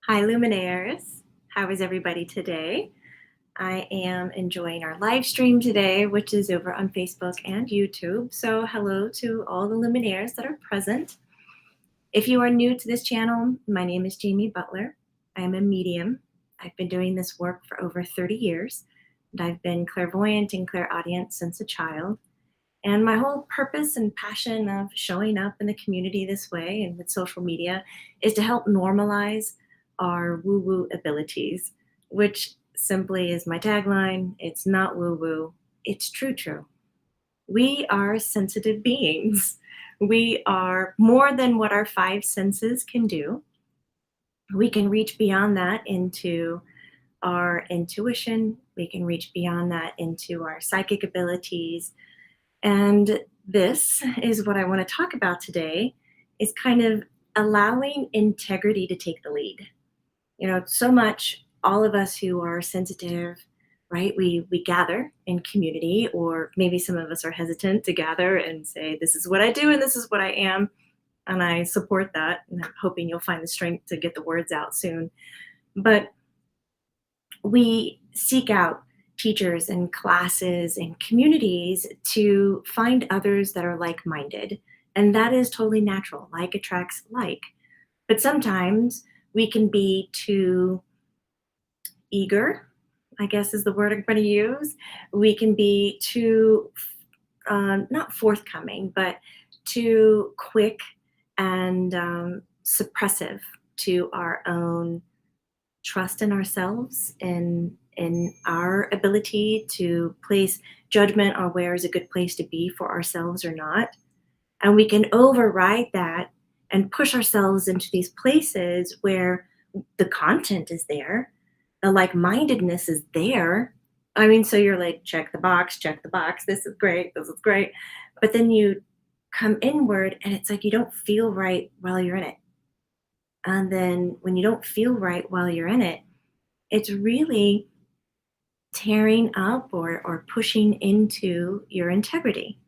Hi, Luminaires. How is everybody today? I am enjoying our live stream today, which is over on Facebook and YouTube. So, hello to all the Luminaires that are present. If you are new to this channel, my name is Jamie Butler. I am a medium. I've been doing this work for over 30 years, and I've been clairvoyant and clairaudient since a child. And my whole purpose and passion of showing up in the community this way and with social media is to help normalize our woo woo abilities, which simply is my tagline. It's not woo woo, it's true, true. We are sensitive beings. We are more than what our five senses can do. We can reach beyond that into our intuition, we can reach beyond that into our psychic abilities, and this is what I want to talk about today is kind of allowing integrity to take the lead. So much all of us who are sensitive, right? We gather in community, or maybe some of us are hesitant to gather and say, this is what I do and this is what I am. And I support that. And I'm hoping you'll find the strength to get the words out soon. But we seek out teachers and classes and communities to find others that are like-minded. And that is totally natural. Like attracts like. But sometimes we can be too eager, I guess is the word I'm going to use. We can be too, not forthcoming, but too quick and suppressive to our own trust in ourselves and in our ability to place judgment on where is a good place to be for ourselves or not. And we can override that and push ourselves into these places where the content is there, the like-mindedness is there. I mean, so you're like, check the box, this is great, this is great. But then you come inward and it's like you don't feel right while you're in it. And then when you don't feel right while you're in it, it's really tearing up or pushing into your integrity.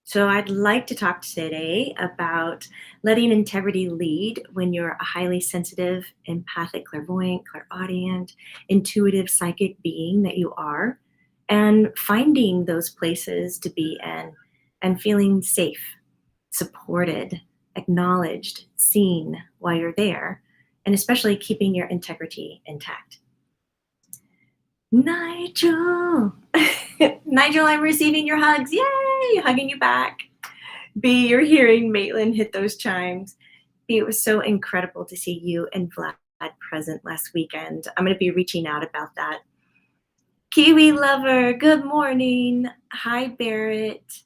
So I'd like to talk today about letting integrity lead when you're a highly sensitive, empathic, clairvoyant, clairaudient, intuitive, psychic being that you are, and finding those places to be in and feeling safe, supported, acknowledged, seen while you're there, and especially keeping your integrity intact. Nigel! Nigel, I'm receiving your hugs. Yay! Hugging you back. B, you're hearing Maitland hit those chimes. B, it was so incredible to see you and Vlad present last weekend. I'm going to be reaching out about that. Kiwi lover, good morning. Hi, Barrett.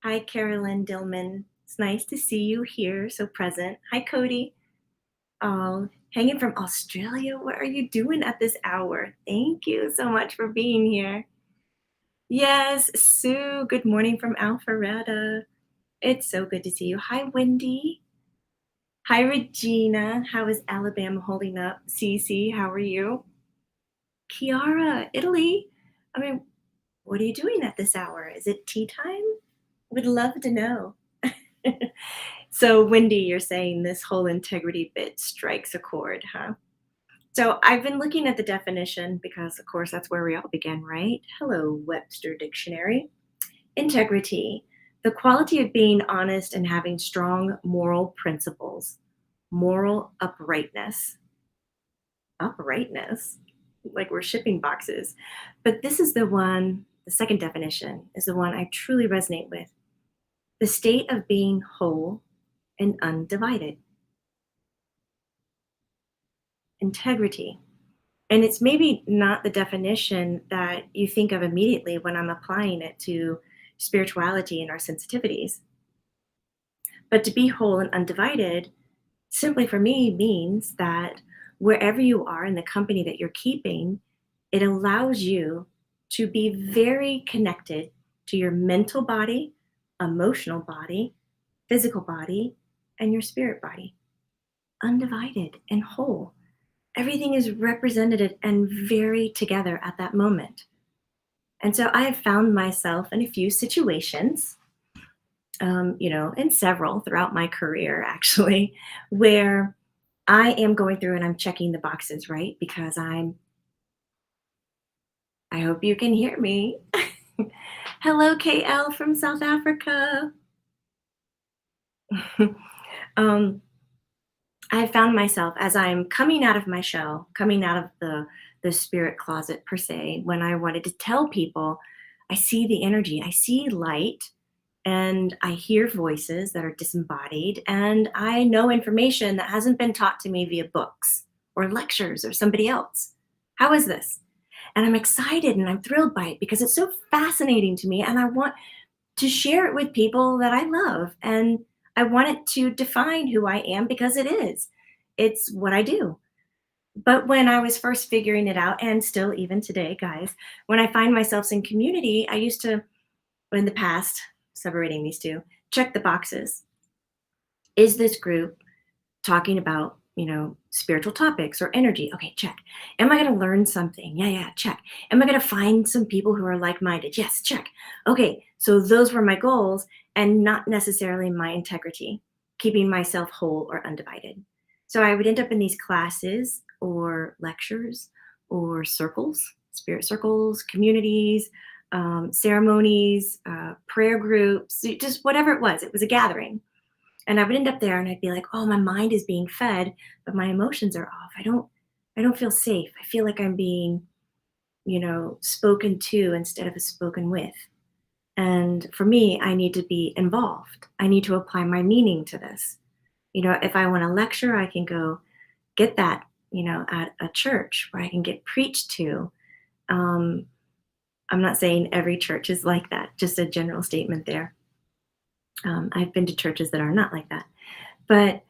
Hi, Carolyn Dillman. It's nice to see you here, so present. Hi, Cody. Oh, hanging from Australia. What are you doing at this hour? Thank you so much for being here. Yes, Sue. Good morning from Alpharetta. It's so good to see you. Hi, Wendy. Hi, Regina. How is Alabama holding up? Cece, how are you? Kiara, Italy. I mean, what are you doing at this hour? Is it tea time? Would love to know. So, Wendy, you're saying this whole integrity bit strikes a chord, huh? So, I've been looking at the definition because, of course, that's where we all begin, right? Hello, Webster Dictionary. Integrity, the quality of being honest and having strong moral principles, moral uprightness. Uprightness? Like we're shipping boxes. But this is the one, the second definition is the one I truly resonate with. The state of being whole and undivided. Integrity. And it's maybe not the definition that you think of immediately when I'm applying it to spirituality and our sensitivities. But to be whole and undivided, simply for me, means that wherever you are in the company that you're keeping, it allows you to be very connected to your mental body, emotional body, physical body, and your spirit body. Undivided and whole. Everything is represented and very together at that moment. And so I have found myself in a few situations, in several throughout my career, actually, where I am going through and I'm checking the boxes, right? Because I hope you can hear me. Hello, KL from South Africa. um, I found myself as I'm coming out of my shell, coming out of the spirit closet per se, when I wanted to tell people, I see the energy, I see light, and I hear voices that are disembodied, and I know information that hasn't been taught to me via books or lectures or somebody else. How is this? And I'm excited and I'm thrilled by it because it's so fascinating to me, and I want to share it with people that I love. And I want it to define who I am because it is. It's what I do. But when I was first figuring it out, and still even today, guys, when I find myself in community, I used to, in the past, separating these two, check the boxes. Is this group talking about, spiritual topics or energy? Okay, check. Am I going to learn something? Yeah, yeah, check. Am I going to find some people who are like minded? Yes, check. Okay, so those were my goals and not necessarily my integrity, keeping myself whole or undivided. So I would end up in these classes or lectures or circles, spirit circles, communities, ceremonies, prayer groups, just whatever it was. It was a gathering, and I would end up there and I'd be like, "Oh, my mind is being fed, but my emotions are off. I don't feel safe. I feel like I'm being, spoken to instead of spoken with." And for me, I need to be involved. I need to apply my meaning to this. If I want to lecture, I can go get that, at a church where I can get preached to. Um, I'm not saying every church is like that, just a general statement there. I've been to churches that are not like that. But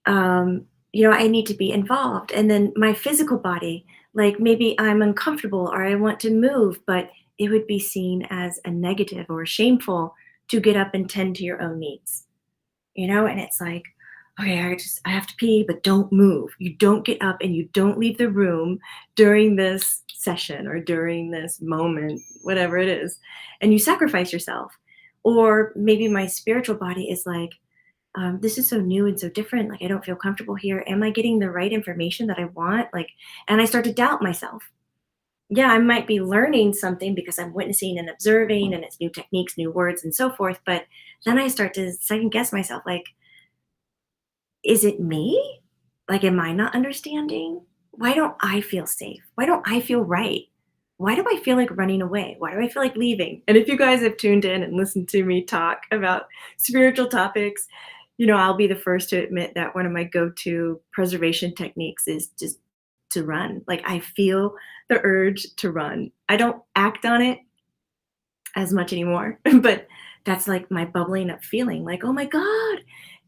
I need to be involved. And then my physical body, like maybe I'm uncomfortable or I want to move, but it would be seen as a negative or shameful to get up and tend to your own needs, and it's like, okay, I have to pee, but don't move. You don't get up and you don't leave the room during this session or during this moment, whatever it is, and you sacrifice yourself. Or maybe my spiritual body is like, this is so new and so different. Like, I don't feel comfortable here. Am I getting the right information that I want? Like, and I start to doubt myself. Yeah, I might be learning something because I'm witnessing and observing, and it's new techniques, new words, and so forth. But then I start to second guess myself. Like, is it me? Like, am I not understanding? Why don't I feel safe? Why don't I feel right? Why do I feel like running away? Why do I feel like leaving? And if you guys have tuned in and listened to me talk about spiritual topics, I'll be the first to admit that one of my go to preservation techniques is just to run. Like, I feel the urge to run. I don't act on it as much anymore, but that's like my bubbling up feeling like, oh my God.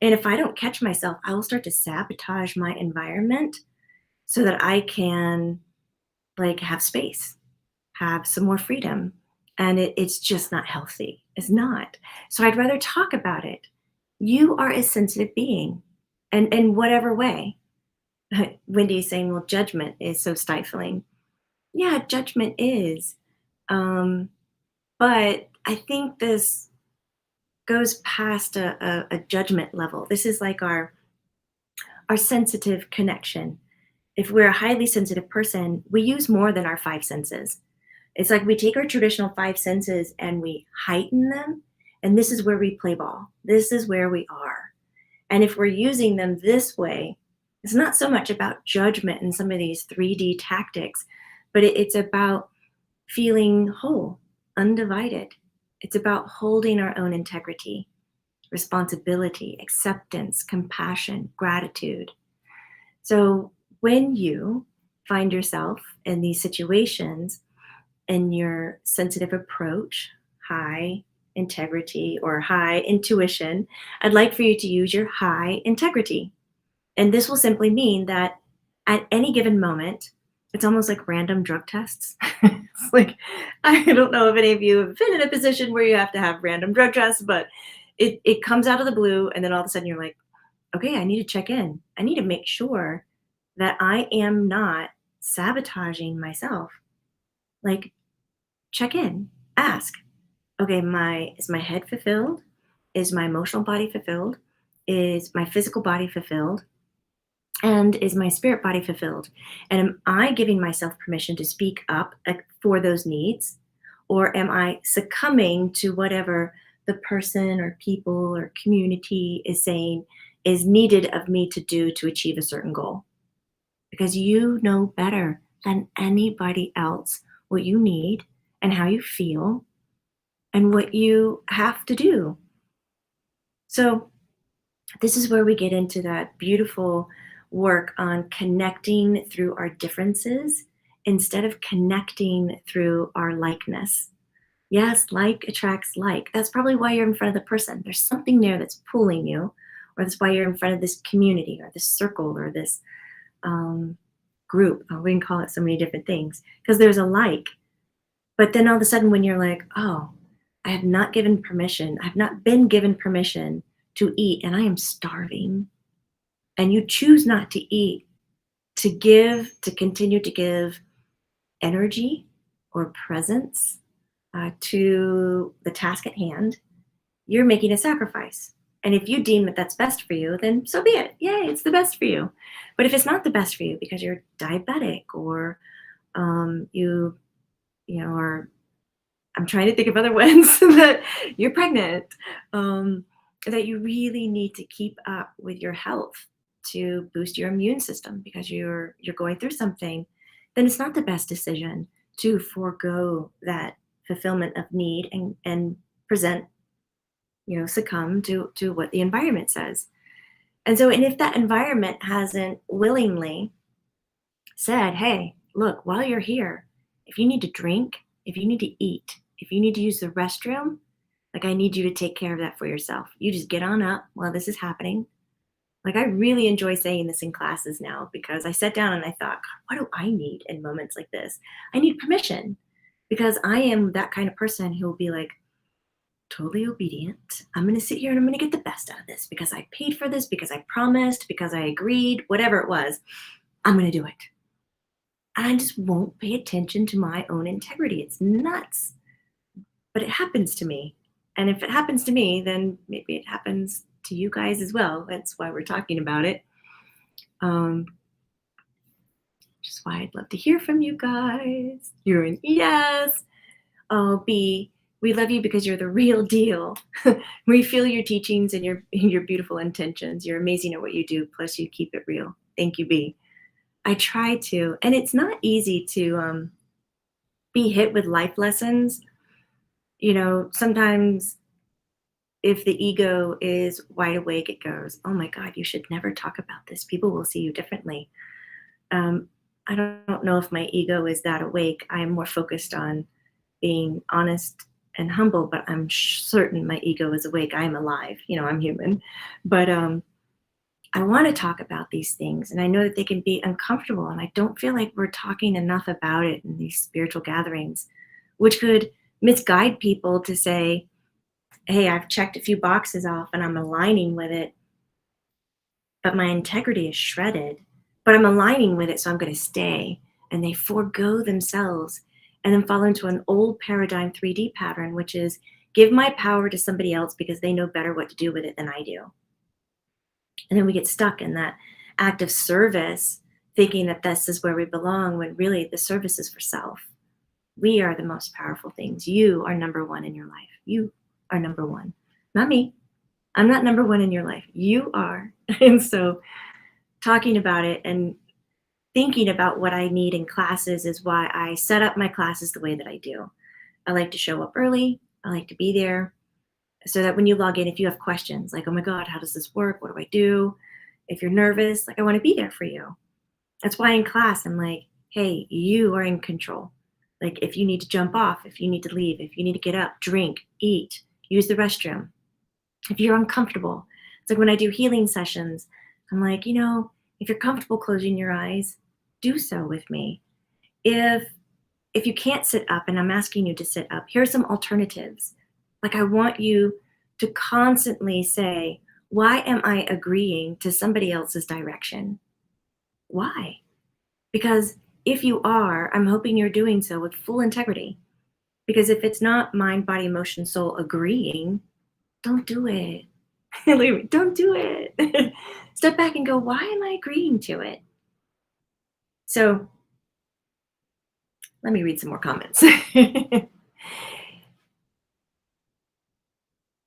And if I don't catch myself, I will start to sabotage my environment so that I can like have space, have some more freedom. And it's just not healthy. It's not. So I'd rather talk about it. You are a sensitive being, and in whatever way. Wendy is saying, well, judgment is so stifling. Yeah, judgment is. Um, but I think this goes past a judgment level. This is like our sensitive connection. If we're a highly sensitive person, we use more than our five senses. It's like we take our traditional five senses and we heighten them. And this is where we play ball. This is where we are. And if we're using them this way, it's not so much about judgment and some of these 3D tactics, but it's about feeling whole, undivided. It's about holding our own integrity, responsibility, acceptance, compassion, gratitude. So when you find yourself in these situations and your sensitive approach, high integrity or high intuition, I'd like for you to use your high integrity. And this will simply mean that at any given moment, it's almost like random drug tests. It's like, I don't know if any of you have been in a position where you have to have random drug tests, but it comes out of the blue. And then all of a sudden you're like, okay, I need to check in. I need to make sure that I am not sabotaging myself. Like, check in, ask, okay, is my head fulfilled? Is my emotional body fulfilled? Is my physical body fulfilled? And is my spirit body fulfilled? And am I giving myself permission to speak up for those needs? Or am I succumbing to whatever the person or people or community is saying is needed of me to do to achieve a certain goal? Because you know better than anybody else what you need and how you feel and what you have to do. So, this is where we get into that beautiful work on connecting through our differences instead of connecting through our likeness. Yes, like attracts like. That's probably why you're in front of the person. There's something there that's pulling you, or that's why you're in front of this community or this circle or this um, group. We can call it so many different things because there's a like. But then all of a sudden, when you're like, oh, I have not given permission, I have not been given permission to eat, and I am starving, and you choose not to eat, to give, to continue to give energy or presence to the task at hand, you're making a sacrifice. And if you deem that that's best for you, then so be it. Yay, it's the best for you. But if it's not the best for you because you're diabetic or or I'm trying to think of other ones that you're pregnant, um, that you really need to keep up with your health to boost your immune system because you're going through something, then it's not the best decision to forego that fulfillment of need and present, succumb to what the environment says. And so, and if that environment hasn't willingly said, hey, look, while you're here, if you need to drink, if you need to eat, if you need to use the restroom, like I need you to take care of that for yourself. You just get on up while this is happening. Like I really enjoy saying this in classes now because I sat down and I thought, God, what do I need in moments like this? I need permission because I am that kind of person who will be like totally obedient. I'm going to sit here and I'm going to get the best out of this because I paid for this, because I promised, because I agreed, whatever it was. I'm going to do it. And I just won't pay attention to my own integrity. It's nuts. But it happens to me. And if it happens to me, then maybe it happens to you guys as well. That's why we're talking about it. Um, which is why I'd love to hear from you guys. You're an yes. Oh, B, we love you because you're the real deal. We feel your teachings and your beautiful intentions. You're amazing at what you do. Plus, you keep it real. Thank you, B. I try to, and it's not easy to be hit with life lessons. Sometimes if the ego is wide awake, it goes, oh my God, you should never talk about this. People will see you differently. I don't know if my ego is that awake. I'm more focused on being honest and humble, but I'm certain my ego is awake. I'm alive. I'm human. But I want to talk about these things, and I know that they can be uncomfortable, and I don't feel like we're talking enough about it in these spiritual gatherings, which could misguide people to say, hey, I've checked a few boxes off and I'm aligning with it, but my integrity is shredded, but I'm aligning with it, so I'm going to stay. And they forego themselves and then fall into an old paradigm 3D pattern, which is give my power to somebody else because they know better what to do with it than I do. And then we get stuck in that act of service, thinking that this is where we belong, when really the service is for self. We are the most powerful things. You are number one in your life. You are number one, not me. I'm not number one in your life. You are. And so talking about it and thinking about what I need in classes is why I set up my classes the way that I do. I like to show up early. I like to be there so that when you log in, if you have questions like, oh my God, how does this work? What do I do? If you're nervous, like I want to be there for you. That's why in class, I'm like, hey, you are in control. Like if you need to jump off, if you need to leave, if you need to get up, drink, eat, use the restroom. If you're uncomfortable, it's like when I do healing sessions, I'm like, if you're comfortable closing your eyes, do so with me. If you can't sit up and I'm asking you to sit up, here are some alternatives. Like I want you to constantly say, why am I agreeing to somebody else's direction? Why? Because if you are, I'm hoping you're doing so with full integrity. Because if it's not mind, body, emotion, soul agreeing, don't do it. Don't do it. Step back and go, why am I agreeing to it? So let me read some more comments.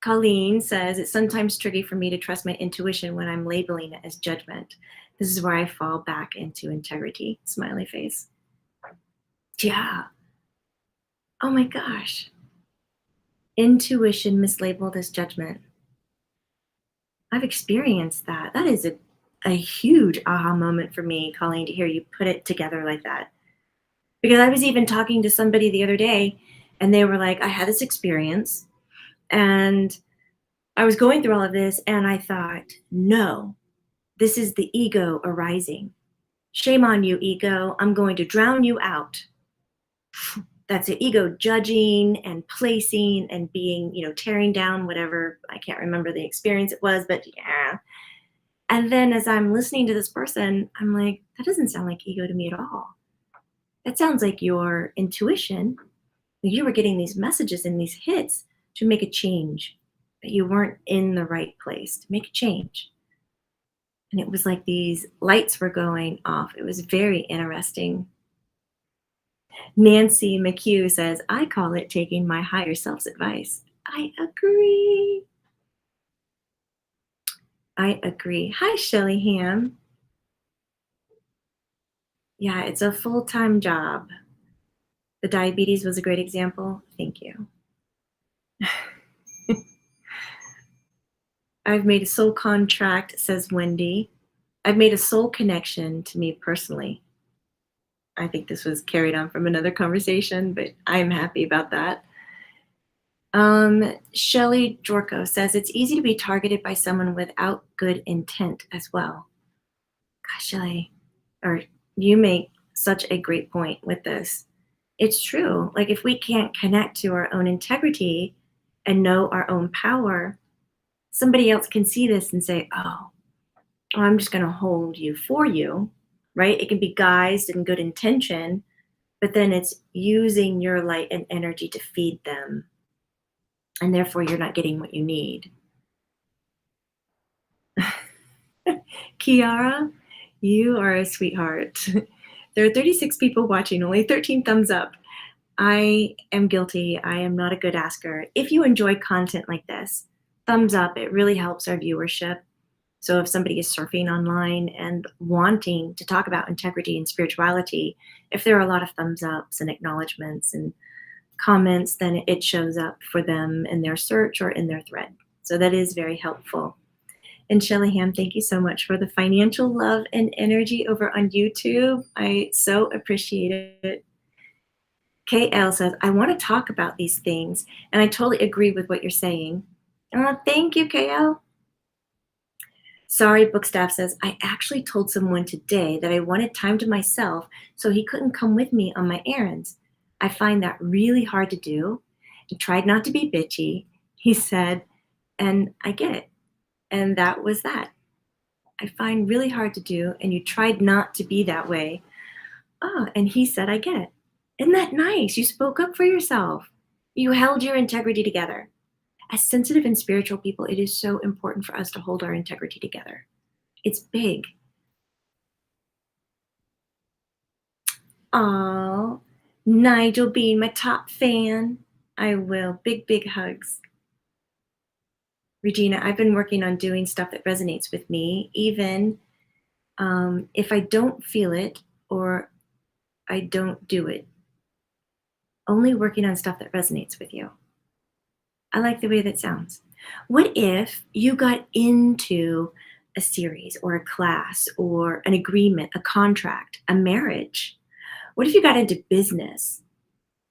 Colleen says, it's sometimes tricky for me to trust my intuition when I'm labeling it as judgment. This is where I fall back into integrity. Smiley face. Yeah. Oh my gosh. Intuition mislabeled as judgment. I've experienced that. That is a huge aha moment for me, Colleen, to hear you put it together like that. Because I was even talking to somebody the other day and they were like, I had this experience and I was going through all of this and I thought, no, this is the ego arising. Shame on you, ego. I'm going to drown you out. That's the ego judging and placing and being, tearing down whatever. I can't remember the experience it was, but yeah. And then as I'm listening to this person, I'm like, that doesn't sound like ego to me at all. That sounds like your intuition. You were getting these messages and these hits to make a change, that you weren't in the right place to make a change. And it was like these lights were going off. It was very interesting. Nancy McHugh says, I call it taking my higher self's advice. I agree. I agree. Hi, Shelly Ham. Yeah, it's a full-time job. The diabetes was a great example. Thank you. I've made a soul contract, says Wendy. I've made a soul connection to me personally. I think this was carried on from another conversation, but I'm happy about that. Shelley Jorko says it's easy to be targeted by someone without good intent as well. Gosh, Shelley, or you make such a great point with this. It's true. Like if we can't connect to our own integrity and know our own power, somebody else can see this and say, oh, I'm just going to hold you for you, right? It can be guised in good intention, but then it's using your light and energy to feed them. And therefore, you're not getting what you need. Kiara, you are a sweetheart. There are 36 people watching, only 13 thumbs up. I am guilty. I am not a good asker. If you enjoy content like this, thumbs up. It really helps our viewership. So if somebody is surfing online and wanting to talk about integrity and spirituality, if there are a lot of thumbs ups and acknowledgments and comments, then it shows up for them in their search or in their thread. So that is very helpful. And Shelly Ham, thank you so much for the financial love and energy over on YouTube. I so appreciate it. KL says, I want to talk about these things, and I totally agree with what you're saying. Oh, thank you, KL. Sorry, Bookstaff says, I actually told someone today that I wanted time to myself so he couldn't come with me on my errands. I find that really hard to do. He tried not to be bitchy, he said, and I get it. And that was that. I find really hard to do, and you tried not to be that way. Oh, and he said, I get it. Isn't that nice? You spoke up for yourself. You held your integrity together. As sensitive and spiritual people, it is so important for us to hold our integrity together. It's big. Oh, Nigel being my top fan. I will. Big, big hugs. Regina, I've been working on doing stuff that resonates with me, even if I don't feel it or I don't do it. Only working on stuff that resonates with you. I like the way that sounds. What if you got into a series or a class or an agreement, a contract, a marriage? What if you got into business?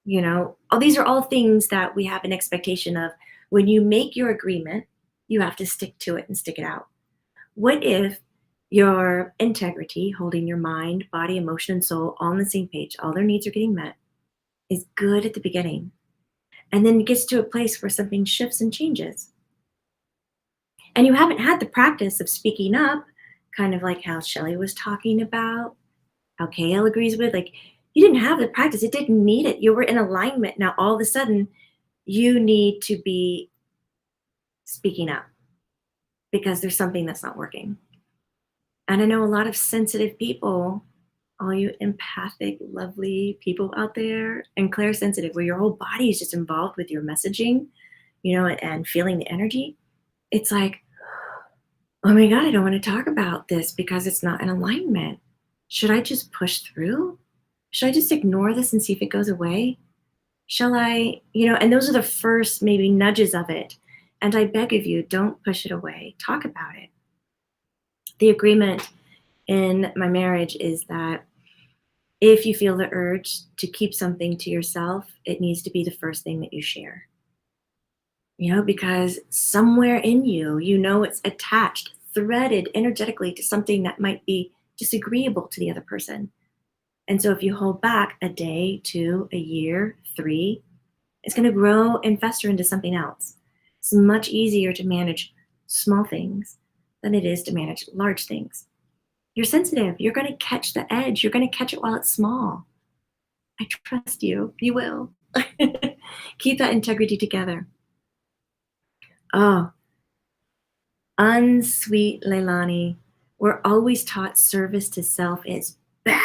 These are all things that we have an expectation of. When you make your agreement, you have to stick to it and stick it out. What if your integrity, holding your mind, body, emotion, and soul all on the same page, all their needs are getting met, is good at the beginning, and then it gets to a place where something shifts and changes? And you haven't had the practice of speaking up, kind of like how Shelley was talking about, how KL agrees with, like you didn't have the practice. It didn't need it. You were in alignment. Now, all of a sudden, you need to be speaking up because there's something that's not working. And I know a lot of sensitive people, all you empathic, lovely people out there, and clairsensitive, where your whole body is just involved with your messaging, and feeling the energy. It's like, oh my God, I don't want to talk about this because it's not in alignment. Should I just push through? Should I just ignore this and see if it goes away? Shall I, and those are the first maybe nudges of it. And I beg of you, don't push it away. Talk about it. The agreement in my marriage is that if you feel the urge to keep something to yourself, it needs to be the first thing that you share. Because somewhere in you, it's attached, threaded energetically to something that might be disagreeable to the other person. And so if you hold back a day, 2, a year, 3, it's going to grow and fester into something else. It's much easier to manage small things than it is to manage large things. You're sensitive. You're going to catch the edge. You're going to catch it while it's small. I trust you. You will. Keep that integrity together. Oh, unsweet Leilani. We're always taught service to self is bad.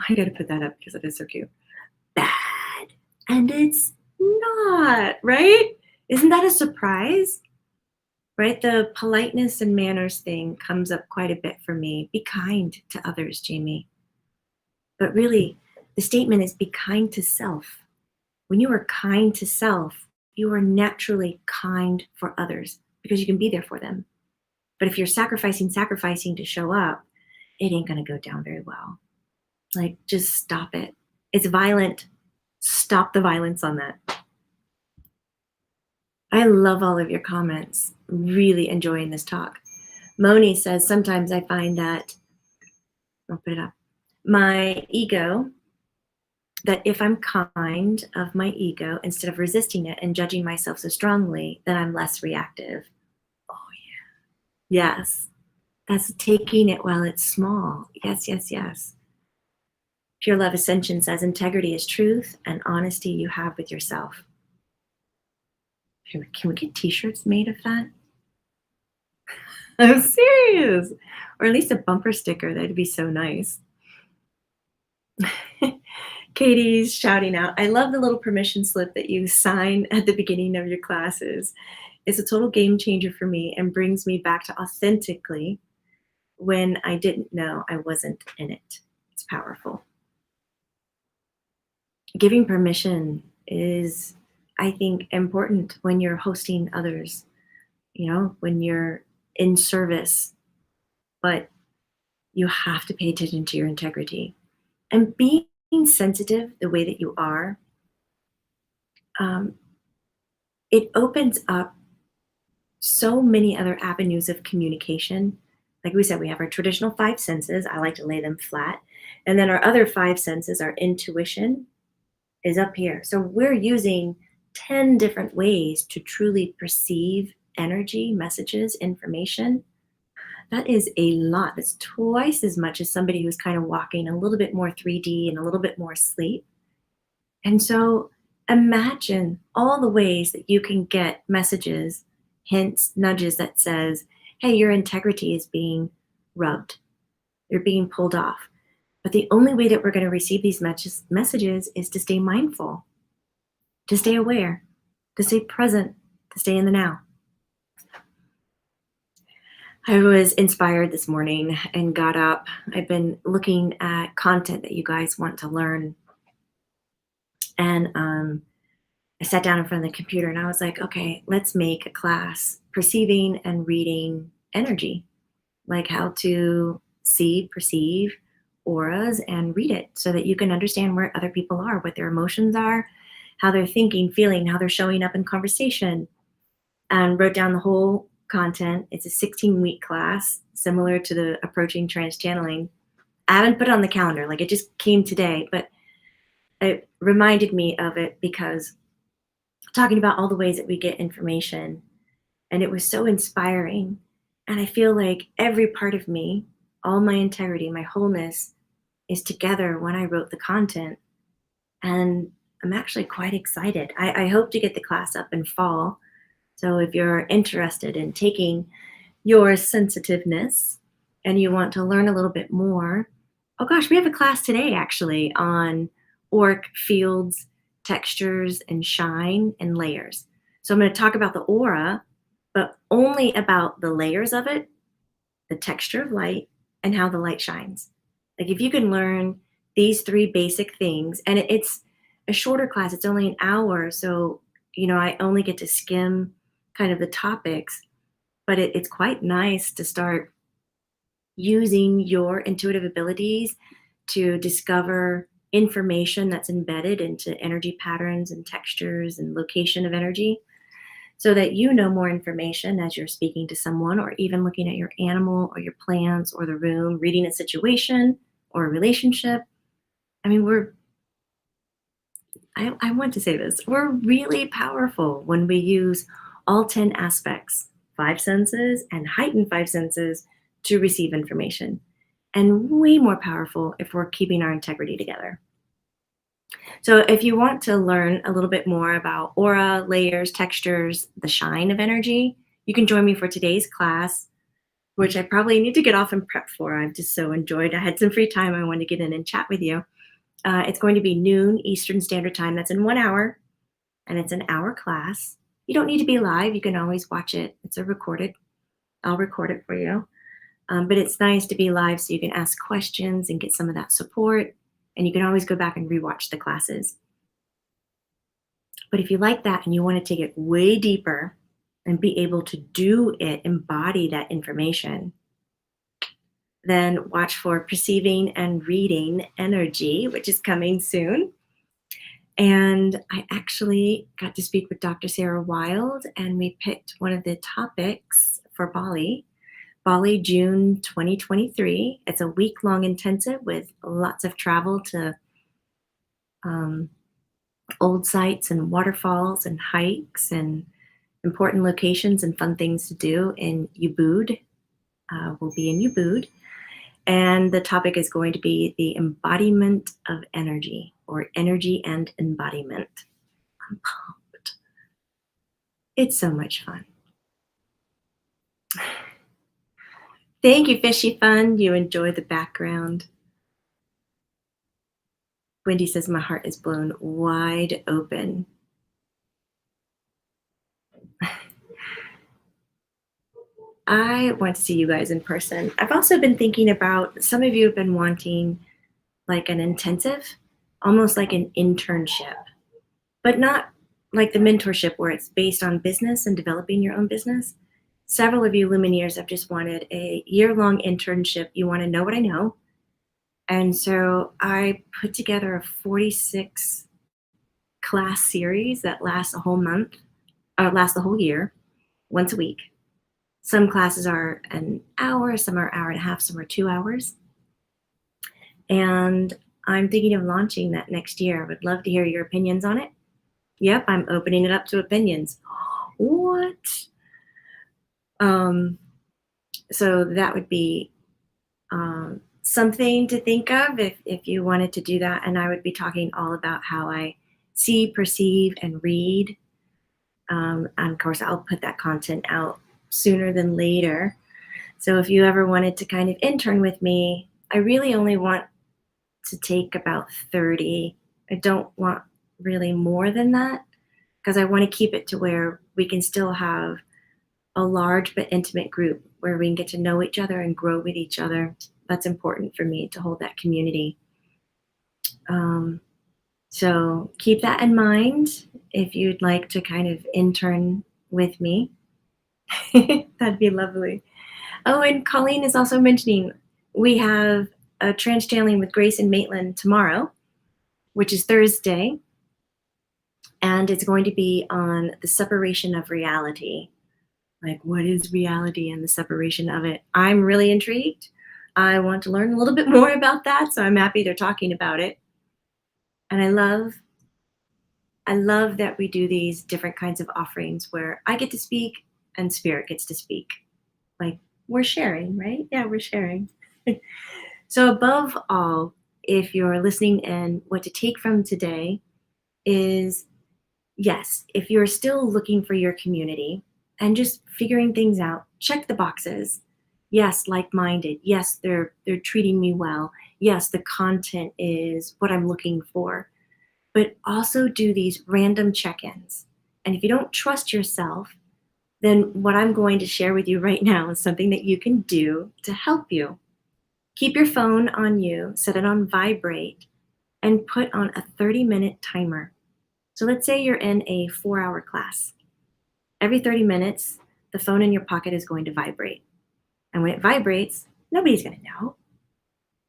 I got to put that up because it is so cute. Bad. And it's not, right? Isn't that a surprise? Right? The politeness and manners thing comes up quite a bit for me. Be kind to others, Jamie. But really, the statement is be kind to self. When you are kind to self, you are naturally kind for others because you can be there for them. But if you're sacrificing to show up, it ain't going to go down very well. Like, just stop it. It's violent. Stop the violence on that. I love all of your comments. Really enjoying this talk. Moni says, sometimes I find that, I'll put it up, my ego, that if I'm kind of my ego, instead of resisting it and judging myself so strongly, then I'm less reactive. Oh, yeah. Yes. That's taking it while it's small. Yes, yes, yes. Pure Love Ascension says, integrity is truth and honesty you have with yourself. Can we get t-shirts made of that? I'm serious. Or at least a bumper sticker. That'd be so nice. Katie's shouting out, I love the little permission slip that you sign at the beginning of your classes. It's a total game changer for me and brings me back to authentically when I didn't know I wasn't in it. It's powerful. Giving permission is, I think, important when you're hosting others, when you're in service, but you have to pay attention to your integrity. And being sensitive the way that you are, it opens up so many other avenues of communication. Like we said, we have our traditional 5 senses. I like to lay them flat. And then our other 5 senses, our intuition, is up here. So we're using 10 different ways to truly perceive energy, messages, information. That is a lot. That's twice as much as somebody who's kind of walking a little bit more 3D and a little bit more sleep. And so imagine all the ways that you can get messages, hints, nudges that says, hey, your integrity is being rubbed. You're being pulled off. But the only way that we're going to receive these messages is to stay mindful, to stay aware, to stay present, to stay in the now. I was inspired this morning and got up. I've been looking at content that you guys want to learn. And I sat down in front of the computer and I was like, okay, let's make a class perceiving and reading energy, like how to see, perceive auras and read it so that you can understand where other people are, what their emotions are, how they're thinking, feeling, how they're showing up in conversation, and wrote down the whole content. It's a 16-week class, similar to the Approaching Trance Channeling. I haven't put it on the calendar, like it just came today, but it reminded me of it because talking about all the ways that we get information, and it was so inspiring. And I feel like every part of me, all my integrity, my wholeness is together when I wrote the content. And I'm actually quite excited. I hope to get the class up in fall. So if you're interested in taking your sensitiveness and you want to learn a little bit more, oh gosh, we have a class today actually on auric fields, textures, and shine and layers. So I'm going to talk about the aura, but only about the layers of it, the texture of light, and how the light shines. Like if you can learn these three basic things, and it's a shorter class, it's only an hour. So, I only get to skim kind of the topics, but it's quite nice to start using your intuitive abilities to discover information that's embedded into energy patterns and textures and location of energy so that you know more information as you're speaking to someone or even looking at your animal or your plants or the room, reading a situation or a relationship. I mean, I want to say this, we're really powerful when we use all 10 aspects, five senses and heightened five senses to receive information, and way more powerful if we're keeping our integrity together. So, if you want to learn a little bit more about aura, layers, textures, the shine of energy, you can join me for today's class, which I probably need to get off and prep for. I've just so enjoyed. I had some free time. I wanted to get in and chat with you. It's going to be noon Eastern Standard Time. That's in 1 hour, and it's an hour class. You don't need to be live. You can always watch it. It's a recorded. I'll record it for you. But it's nice to be live so you can ask questions and get some of that support. And you can always go back and rewatch the classes. But if you like that and you want to take it way deeper and be able to do it, embody that information, then watch for Perceiving and Reading Energy, which is coming soon. And I actually got to speak with Dr. Sarah Wild, and we picked one of the topics for Bali, June 2023. It's a week-long intensive with lots of travel to old sites and waterfalls and hikes and important locations and fun things to do in Ubud. We'll be in Ubud. And the topic is going to be the embodiment of energy, or energy and embodiment. I'm pumped. It's so much fun. Thank you, Fishy Fun. You enjoy the background. Wendy says, my heart is blown wide open. I want to see you guys in person. I've also been thinking about, some of you have been wanting like an intensive, almost like an internship, but not like the mentorship where it's based on business and developing your own business. Several of you Luminaires have just wanted a year-long internship. You want to know what I know. And so I put together a 46 class series that lasts a whole month, lasts the whole year, once a week. Some classes are an hour, some are an hour and a half, some are 2 hours. And I'm thinking of launching that next year. I would love to hear your opinions on it. Yep, I'm opening it up to opinions. What? So that would be something to think of if you wanted to do that. And I would be talking all about how I see, perceive, and read. And of course, I'll put that content out sooner than later. So if you ever wanted to kind of intern with me, I really only want to take about 30. I don't want really more than that because I want to keep it to where we can still have a large but intimate group where we can get to know each other and grow with each other. That's important for me to hold that community. So keep that in mind if you'd like to kind of intern with me. That'd be lovely. Oh, and Colleen is also mentioning we have a trance channeling with Grace and Maitland tomorrow, which is Thursday. And it's going to be on the separation of reality. Like, what is reality and the separation of it? I'm really intrigued. I want to learn a little bit more about that, so I'm happy they're talking about it. And I love that we do these different kinds of offerings where I get to speak and Spirit gets to speak. Like, we're sharing, right? Yeah, we're sharing. So above all, if you're listening in, what to take from today is, yes, if you're still looking for your community and just figuring things out, check the boxes. Yes, like-minded. Yes, they're treating me well. Yes, the content is what I'm looking for. But also do these random check-ins. And if you don't trust yourself, then what I'm going to share with you right now is something that you can do to help you. Keep your phone on you, set it on vibrate, and put on a 30-minute timer. So let's say you're in a 4-hour class. Every 30 minutes, the phone in your pocket is going to vibrate. And when it vibrates, nobody's going to know.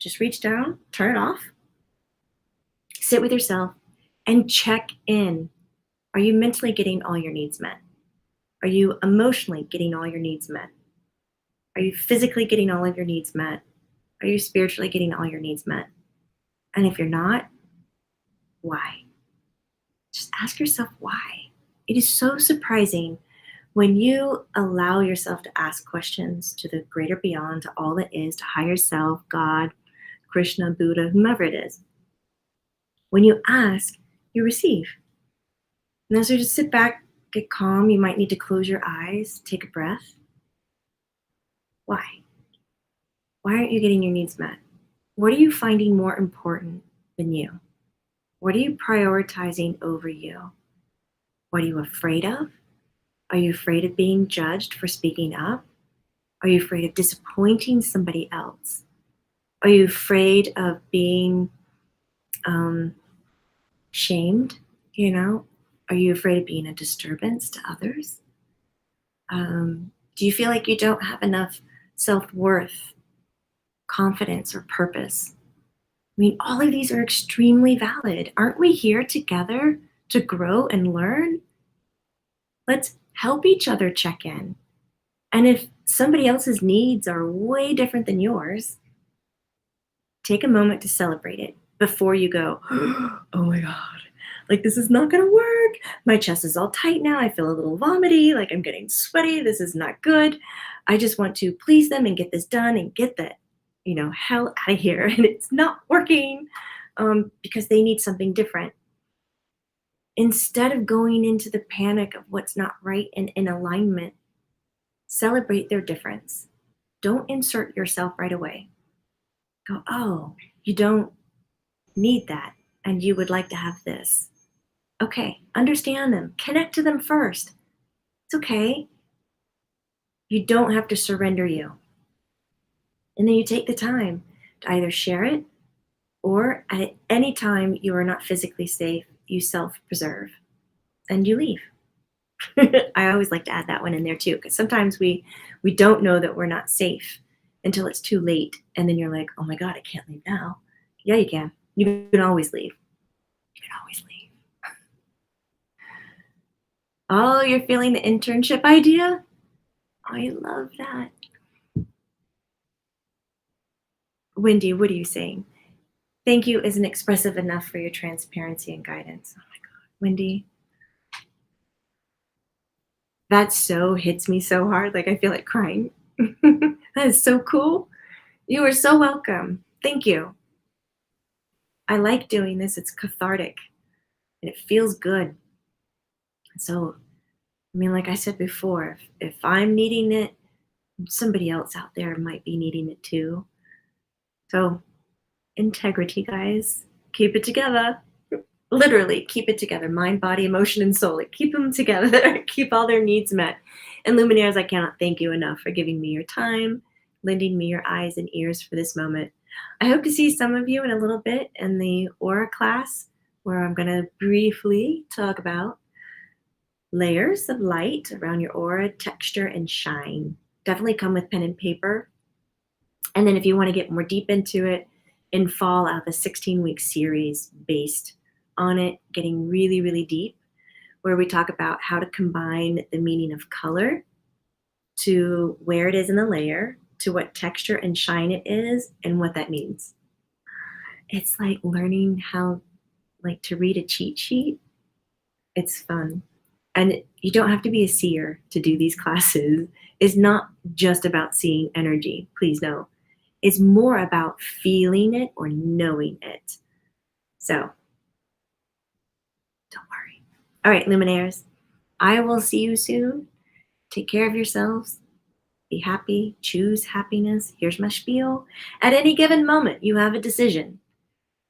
Just reach down, turn it off, sit with yourself, and check in. Are you mentally getting all your needs met? Are you emotionally getting all your needs met? Are you physically getting all of your needs met? Are you spiritually getting all your needs met? And if you're not, why? Just ask yourself why. It is so surprising when you allow yourself to ask questions to the greater beyond, to all that is, to higher self, God, Krishna, Buddha, whomever it is. When you ask, you receive. And so just sit back, get calm. You might need to close your eyes, take a breath. Why? Why aren't you getting your needs met? What are you finding more important than you? What are you prioritizing over you? What are you afraid of? Are you afraid of being judged for speaking up? Are you afraid of disappointing somebody else? Are you afraid of being shamed? Are you afraid of being a disturbance to others? Do you feel like you don't have enough self-worth, confidence, or purpose? I mean, all of these are extremely valid. Aren't we here together to grow and learn? Let's help each other check in. And if somebody else's needs are way different than yours, take a moment to celebrate it before you go, oh my God, like this is not gonna work. My chest is all tight now. I feel a little vomity, like I'm getting sweaty. This is not good. I just want to please them and get this done and get the, hell out of here. And it's not working because they need something different. Instead of going into the panic of what's not right and in alignment, celebrate their difference. Don't insert yourself right away. Go, oh, you don't need that and you would like to have this. Okay, understand them, connect to them first. It's okay. You don't have to surrender you. And then you take the time to either share it or at any time you are not physically safe, you self-preserve and you leave. I always like to add that one in there too, because sometimes we don't know that we're not safe until it's too late. And then you're like, oh my God, I can't leave now. Yeah, you can. You can always leave. You can always leave. Oh, you're feeling the internship idea? I love that. Wendy, what are you saying? Thank you isn't expressive enough for your transparency and guidance. Oh my God, Wendy, that so hits me so hard. Like I feel like crying. That is so cool. You are so welcome. Thank you. I like doing this. It's cathartic and it feels good. So, I mean, like I said before, if I'm needing it, somebody else out there might be needing it too. So, integrity, guys. Keep it together. Literally, keep it together. Mind, body, emotion, and soul. Like, keep them together. Keep all their needs met. And Luminaires, I cannot thank you enough for giving me your time, lending me your eyes and ears for this moment. I hope to see some of you in a little bit in the aura class, where I'm going to briefly talk about layers of light around your aura, texture, and shine. Definitely come with pen and paper. And then if you want to get more deep into it, in fall, I have a 16-week series based on it, getting really, really deep, where we talk about how to combine the meaning of color to where it is in the layer, to what texture and shine it is, and what that means. It's like learning how to read a cheat sheet. It's fun. And you don't have to be a seer to do these classes. It's not just about seeing energy, please no. It's more about feeling it or knowing it. So don't worry. All right, Luminaires, I will see you soon. Take care of yourselves. Be happy, choose happiness. Here's my spiel. At any given moment, you have a decision.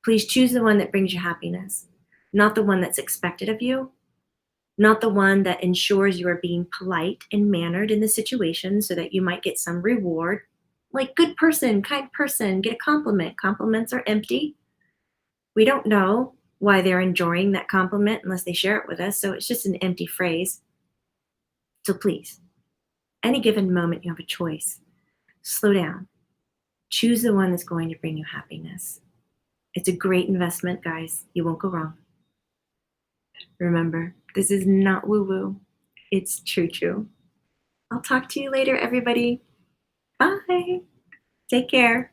Please choose the one that brings you happiness, not the one that's expected of you, not the one that ensures you are being polite and mannered in the situation so that you might get some reward. Like good person, kind person, get a compliment. Compliments are empty. We don't know why they're enjoying that compliment unless they share it with us, so it's just an empty phrase. So please, any given moment, you have a choice. Slow down. Choose the one that's going to bring you happiness. It's a great investment, guys. You won't go wrong. Remember, this is not woo woo, it's true true. I'll talk to you later, everybody. Bye. Take care.